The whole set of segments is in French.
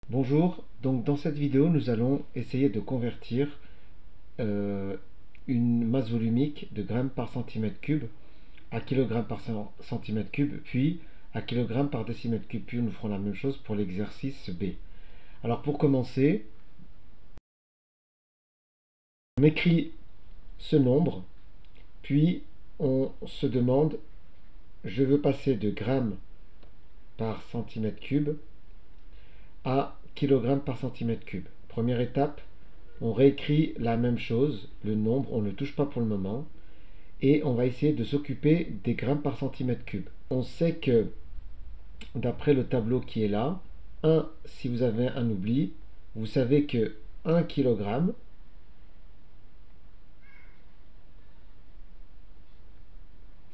Bonjour, donc dans cette vidéo nous allons essayer de convertir une masse volumique de grammes par centimètre cube à kilogrammes par centimètre cube, puis à kilogrammes par décimètre cube, puis nous ferons la même chose pour l'exercice B. Alors pour commencer, on écrit ce nombre, puis on se demande, je veux passer de grammes par centimètre cube à kilogrammes par centimètre cube. Première étape, on réécrit la même chose, le nombre, on ne le touche pas pour le moment, et on va essayer de s'occuper des grammes par centimètre cube. On sait que, d'après le tableau qui est là, si vous avez un oubli, vous savez que 1 kg,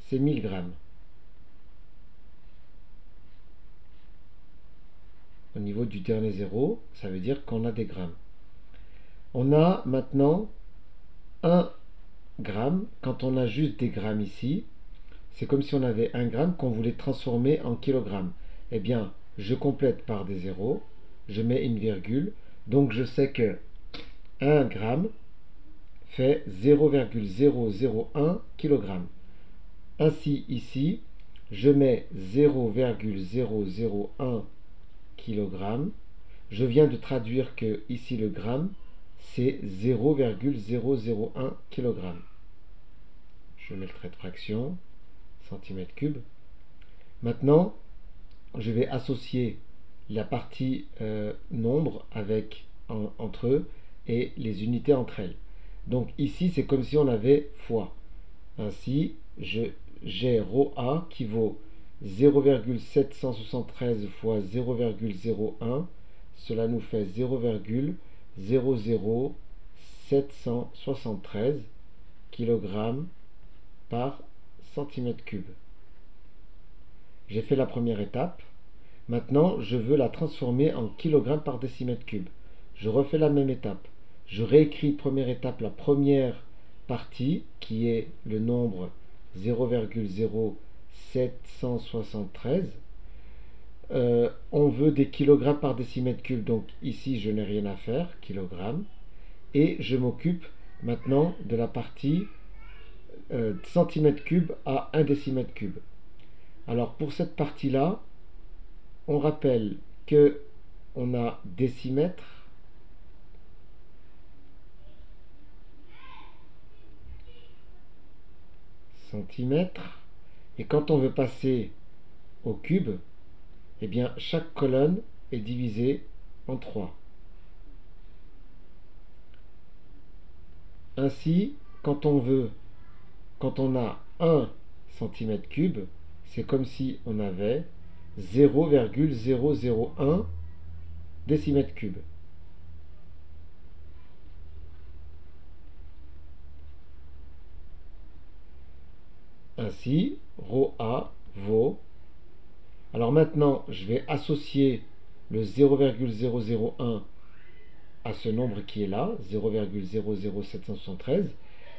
c'est 1000 grammes. Au niveau du dernier zéro, ça veut dire qu'on a des grammes. On a maintenant 1 gramme. Quand on a juste des grammes ici, c'est comme si on avait 1 gramme qu'on voulait transformer en kilogramme. Eh bien, je complète par des zéros, je mets une virgule, donc je sais que 1 gramme fait 0,001 kg. Ainsi, ici, je mets 0,001 kg. Je viens de traduire que ici le gramme, c'est 0,001 kg. Je mets le trait de fraction, centimètre cube. Maintenant, je vais associer la partie nombre entre eux et les unités entre elles. Donc ici, c'est comme si on avait fois. Ainsi, j'ai ρA qui vaut 0,773 fois 0,01. Cela nous fait 0,00773 kg par centimètre cube. J'ai fait la première étape. Maintenant, je veux la transformer en kg par décimètre cube. Je refais la même étape. Je réécris première étape la première partie qui est le nombre 0,0773. On veut des kilogrammes par décimètre cube, donc ici je n'ai rien à faire, kilogrammes. Et je m'occupe maintenant de la partie centimètre cube à 1 décimètre cube. Alors pour cette partie-là, on rappelle que on a décimètre, centimètre, et quand on veut passer au cube, eh bien chaque colonne est divisée en 3. Ainsi, quand on a 1 centimètre cube, c'est comme si on avait 0,001 décimètre cube. Ainsi, ρA vaut. Alors maintenant, je vais associer le 0,001 à ce nombre qui est là, 0,00773.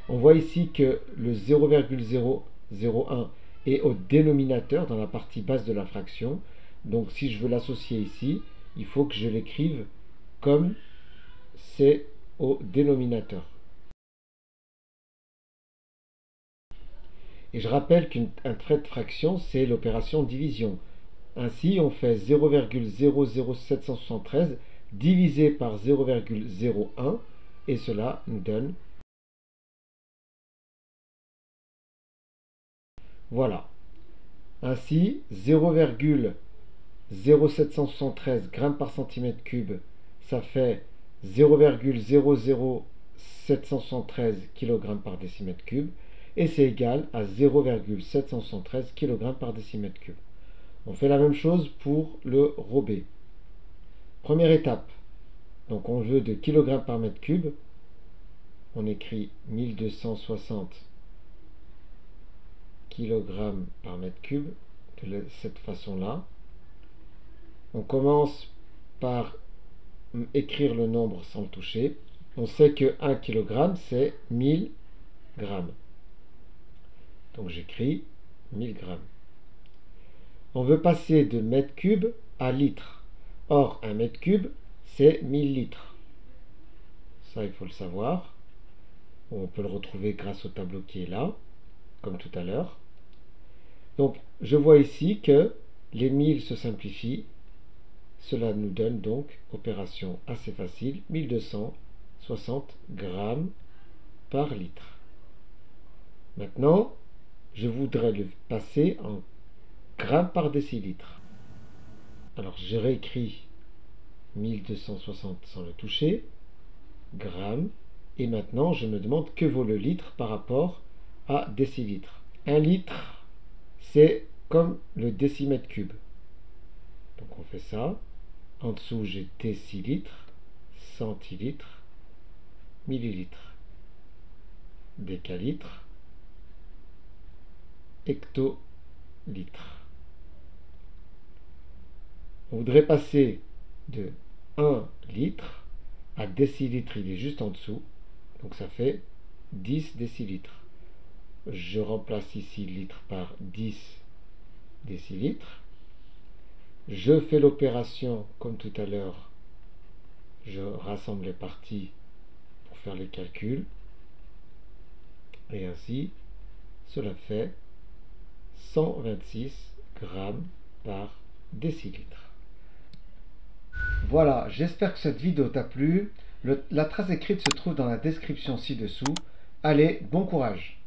On voit ici que le 0,001 est au dénominateur dans la partie basse de la fraction. Donc si je veux l'associer ici, il faut que je l'écrive comme c'est au dénominateur. Et je rappelle qu'un trait de fraction, c'est l'opération division. Ainsi, on fait 0,00773 divisé par 0,01 et cela nous donne. Voilà. Ainsi, 0,0773 grammes par centimètre cube, ça fait 0,00773 kg par décimètre cube, et c'est égal à 0,773 kg par décimètre cube. On fait la même chose pour le ρ B. Première étape, donc on veut de kg par mètre cube, on écrit 1260 kg par mètre cube de cette façon-là. On commence par écrire le nombre sans le toucher. On sait que 1 kg c'est 1000 grammes. Donc j'écris 1000 grammes. On veut passer de mètre cube à litre. Or, un mètre cube, c'est 1000 litres. Ça, il faut le savoir. On peut le retrouver grâce au tableau qui est là, comme tout à l'heure. Donc, je vois ici que les 1000 se simplifient. Cela nous donne donc, opération assez facile, 1260 grammes par litre. Maintenant, je voudrais le passer en grammes par décilitre. Alors, je réécris 1260 sans le toucher, grammes, et maintenant, je me demande que vaut le litre par rapport à décilitre. Un litre, c'est comme le décimètre cube. Donc, on fait ça. En dessous, j'ai décilitres, centilitres, millilitres, décalitres, hectolitres. On voudrait passer de 1 litre à décilitre, il est juste en dessous. Donc ça fait 10 décilitres. Je remplace ici litre par 10 décilitres. Je fais l'opération comme tout à l'heure. Je rassemble les parties pour faire les calculs. Et ainsi, cela fait 126 grammes par décilitre. Voilà, j'espère que cette vidéo t'a plu. La trace écrite se trouve dans la description ci-dessous. Allez, bon courage!